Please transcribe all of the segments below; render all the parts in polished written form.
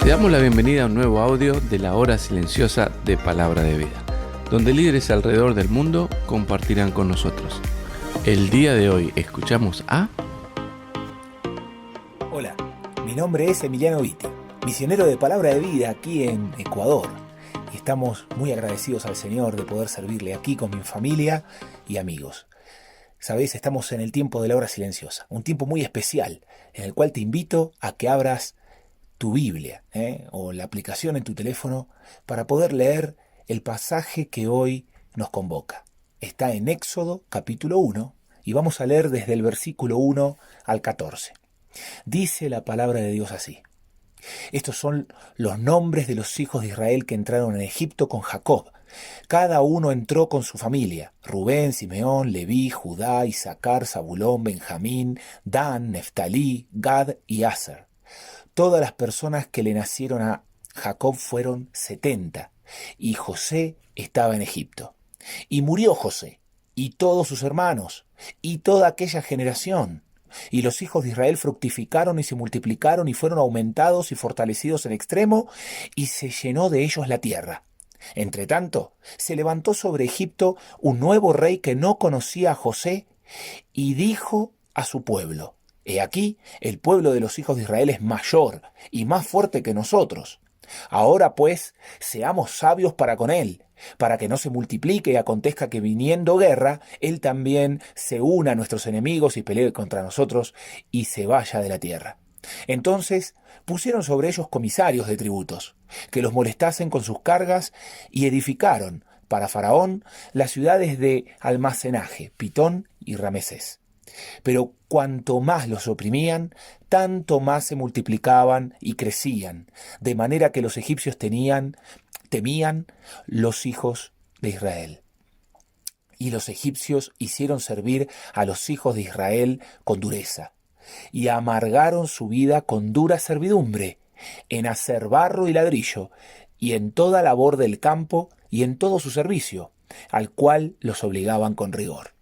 Te damos la bienvenida a un nuevo audio de la hora silenciosa de Palabra de Vida, donde líderes alrededor del mundo compartirán con nosotros. El día de hoy escuchamos a... Hola, mi nombre es Emiliano Vitti, misionero de Palabra de Vida aquí en Ecuador. Y estamos muy agradecidos al Señor de poder servirle aquí con mi familia y amigos. Sabéis, estamos en el tiempo de la hora silenciosa, un tiempo muy especial en el cual te invito a que abras tu Biblia o la aplicación en tu teléfono para poder leer el pasaje que hoy nos convoca. Está en Éxodo capítulo 1 y vamos a leer desde el versículo 1 al 14. Dice la palabra de Dios así: estos son los nombres de los hijos de Israel que entraron en Egipto con Jacob. Cada uno entró con su familia: Rubén, Simeón, Leví, Judá, Isaacar, Zabulón, Benjamín, Dan, Neftalí, Gad y Aser. Todas las personas que le nacieron a Jacob fueron 70, y José estaba en Egipto. Y murió José, y todos sus hermanos, y toda aquella generación. Y los hijos de Israel fructificaron y se multiplicaron y fueron aumentados y fortalecidos en extremo, y se llenó de ellos la tierra. Entretanto, se levantó sobre Egipto un nuevo rey que no conocía a José, y dijo a su pueblo: He aquí, el pueblo de los hijos de Israel es mayor y más fuerte que nosotros. Ahora pues, seamos sabios para con él, para que no se multiplique y acontezca que viniendo guerra, él también se una a nuestros enemigos y pelee contra nosotros y se vaya de la tierra. Entonces pusieron sobre ellos comisarios de tributos, que los molestasen con sus cargas, y edificaron para Faraón las ciudades de almacenaje, Pitón y Ramesés. Pero cuanto más los oprimían, tanto más se multiplicaban y crecían, de manera que los egipcios temían los hijos de Israel. Y los egipcios hicieron servir a los hijos de Israel con dureza, y amargaron su vida con dura servidumbre, en hacer barro y ladrillo, y en toda labor del campo, y en todo su servicio, al cual los obligaban con rigor.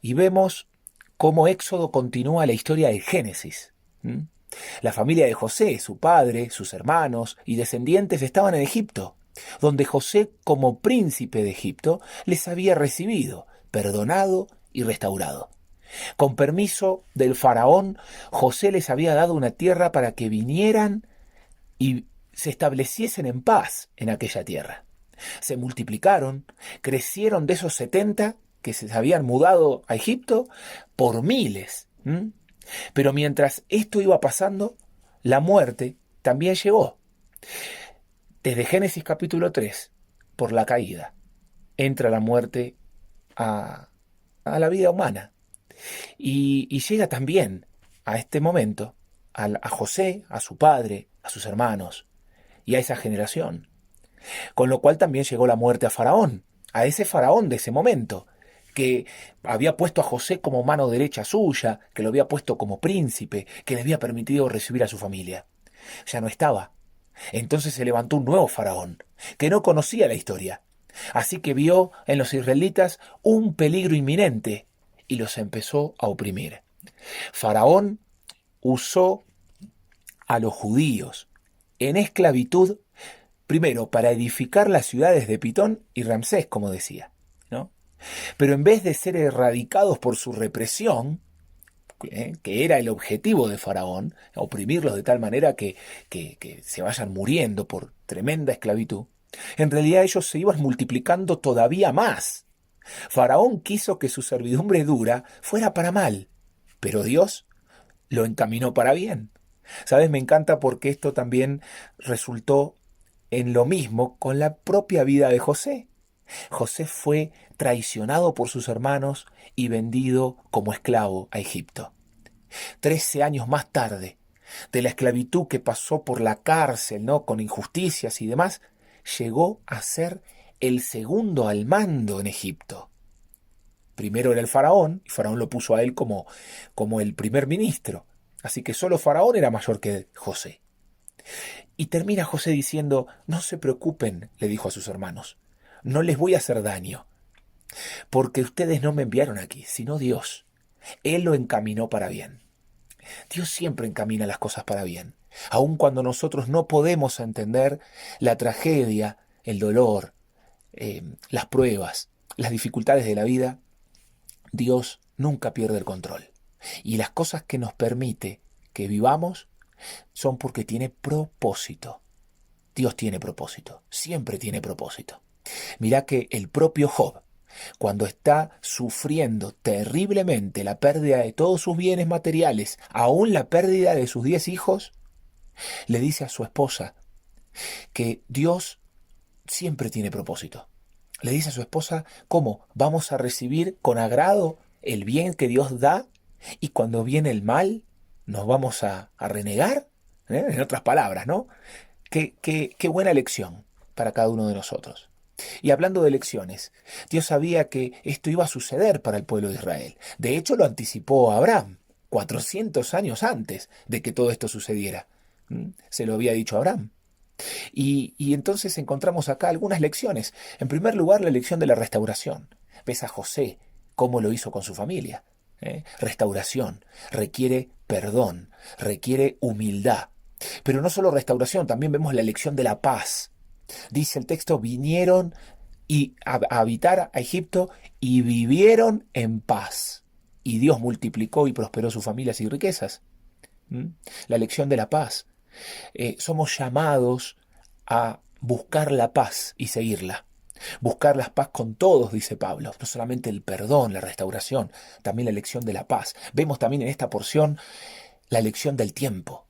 Y vemos cómo Éxodo continúa la historia de Génesis. La familia de José, su padre, sus hermanos y descendientes estaban en Egipto, donde José, como príncipe de Egipto, les había recibido, perdonado y restaurado. Con permiso del faraón, José les había dado una tierra para que vinieran y se estableciesen en paz en aquella tierra. Se multiplicaron, crecieron de esos 70 que se habían mudado a Egipto por miles. Pero mientras esto iba pasando, la muerte también llegó. Desde Génesis capítulo 3, por la caída, entra la muerte a la vida humana. Y llega también a este momento a José, a su padre, a sus hermanos y a esa generación. Con lo cual también llegó la muerte a Faraón, a ese faraón de ese momento, que había puesto a José como mano derecha suya, que lo había puesto como príncipe, que le había permitido recibir a su familia. Ya no estaba. Entonces se levantó un nuevo faraón, que no conocía la historia. Así que vio en los israelitas un peligro inminente y los empezó a oprimir. Faraón usó a los judíos en esclavitud, primero para edificar las ciudades de Pitón y Ramsés, como decía, ¿no? Pero en vez de ser erradicados por su represión, que era el objetivo de Faraón, oprimirlos de tal manera que se vayan muriendo por tremenda esclavitud, en realidad ellos se iban multiplicando todavía más. Faraón quiso que su servidumbre dura fuera para mal, pero Dios lo encaminó para bien. ¿Sabes? Me encanta porque esto también resultó en lo mismo con la propia vida de José. José fue traicionado por sus hermanos y vendido como esclavo a Egipto. 13 años más tarde, de la esclavitud que pasó por la cárcel, ¿no?, con injusticias y demás, llegó a ser el segundo al mando en Egipto. Primero era el faraón, y Faraón lo puso a él como el primer ministro. Así que solo Faraón era mayor que José. Y termina José diciendo: no se preocupen, le dijo a sus hermanos, no les voy a hacer daño, porque ustedes no me enviaron aquí, sino Dios. Él lo encaminó para bien. Dios siempre encamina las cosas para bien. Aun cuando nosotros no podemos entender la tragedia, el dolor, las pruebas, las dificultades de la vida, Dios nunca pierde el control. Y las cosas que nos permite que vivamos son porque tiene propósito. Dios tiene propósito, siempre tiene propósito. Mirá que el propio Job, cuando está sufriendo terriblemente la pérdida de todos sus bienes materiales, aún la pérdida de sus 10 hijos, le dice a su esposa que Dios siempre tiene propósito. Le dice a su esposa cómo vamos a recibir con agrado el bien que Dios da y cuando viene el mal nos vamos a renegar. En otras palabras, ¿no? Qué buena lección para cada uno de nosotros. Y hablando de lecciones, Dios sabía que esto iba a suceder para el pueblo de Israel. De hecho, lo anticipó Abraham, 400 años antes de que todo esto sucediera. Se lo había dicho a Abraham. Y entonces encontramos acá algunas lecciones. En primer lugar, la lección de la restauración. Ves a José, cómo lo hizo con su familia. Restauración requiere perdón, requiere humildad. Pero no solo restauración, también vemos la lección de la paz. Dice el texto, vinieron a habitar a Egipto y vivieron en paz. Y Dios multiplicó y prosperó sus familias y riquezas. La lección de la paz. Somos llamados a buscar la paz y seguirla. Buscar la paz con todos, dice Pablo. No solamente el perdón, la restauración, también la lección de la paz. Vemos también en esta porción la lección del tiempo.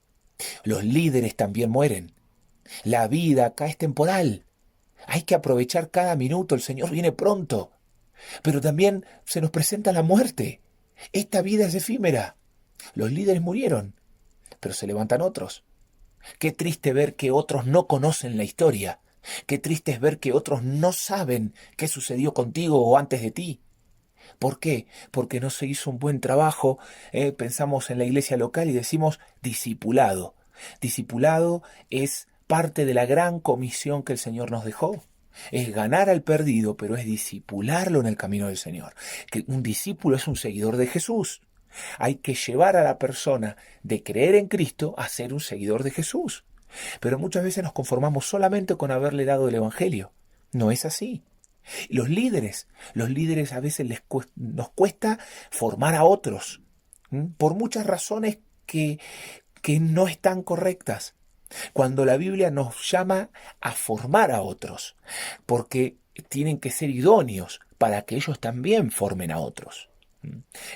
Los líderes también mueren. La vida acá es temporal. Hay que aprovechar cada minuto. El Señor viene pronto. Pero también se nos presenta la muerte. Esta vida es efímera. Los líderes murieron, pero se levantan otros. Qué triste ver que otros no conocen la historia. Qué triste es ver que otros no saben qué sucedió contigo o antes de ti. ¿Por qué? Porque no se hizo un buen trabajo. Pensamos en la iglesia local y decimos discipulado. Discipulado es parte de la gran comisión que el Señor nos dejó. Es ganar al perdido, pero es discipularlo en el camino del Señor. Que un discípulo es un seguidor de Jesús. Hay que llevar a la persona de creer en Cristo a ser un seguidor de Jesús. Pero muchas veces nos conformamos solamente con haberle dado el Evangelio. No es así. Los líderes a veces nos cuesta formar a otros, por muchas razones que no están correctas. Cuando la Biblia nos llama a formar a otros, porque tienen que ser idóneos para que ellos también formen a otros.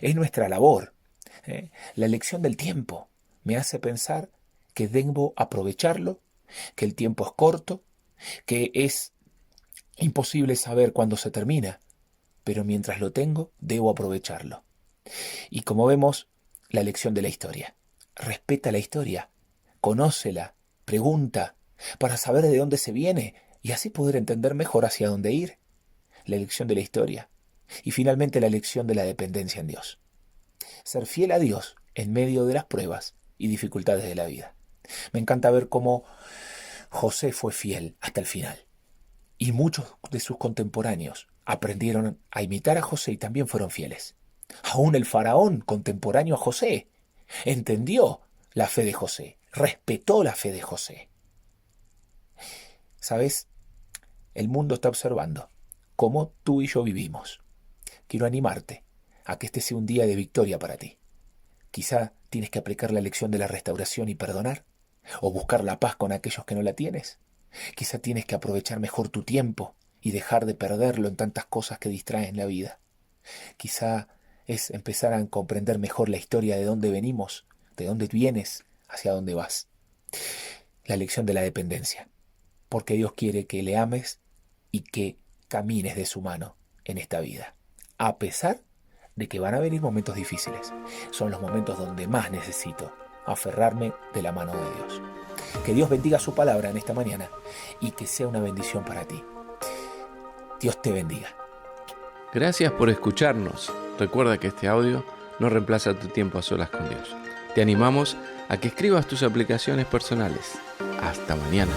Es nuestra labor. La elección del tiempo me hace pensar que debo aprovecharlo, que el tiempo es corto, que es imposible saber cuándo se termina, pero mientras lo tengo, debo aprovecharlo. Y como vemos, la lección de la historia. Respeta la historia, conócela, pregunta, para saber de dónde se viene y así poder entender mejor hacia dónde ir. La lección de la historia. Y finalmente la lección de la dependencia en Dios. Ser fiel a Dios en medio de las pruebas y dificultades de la vida. Me encanta ver cómo José fue fiel hasta el final. Y muchos de sus contemporáneos aprendieron a imitar a José y también fueron fieles. Aún el faraón contemporáneo a José entendió la fe de José, respetó la fe de José. ¿Sabes? El mundo está observando cómo tú y yo vivimos. Quiero animarte a que este sea un día de victoria para ti. Quizá tienes que aplicar la lección de la restauración y perdonar, o buscar la paz con aquellos que no la tienes. Quizá tienes que aprovechar mejor tu tiempo y dejar de perderlo en tantas cosas que distraen la vida. Quizá es empezar a comprender mejor la historia de dónde venimos, de dónde vienes, hacia dónde vas. La lección de la dependencia, porque Dios quiere que le ames y que camines de su mano en esta vida, a pesar de que van a venir momentos difíciles. Son los momentos donde más necesito aferrarme de la mano de Dios. Que Dios bendiga su palabra en esta mañana y que sea una bendición para ti. Dios te bendiga. Gracias por escucharnos. Recuerda que este audio no reemplaza tu tiempo a solas con Dios. Te animamos a que escribas tus aplicaciones personales. Hasta mañana.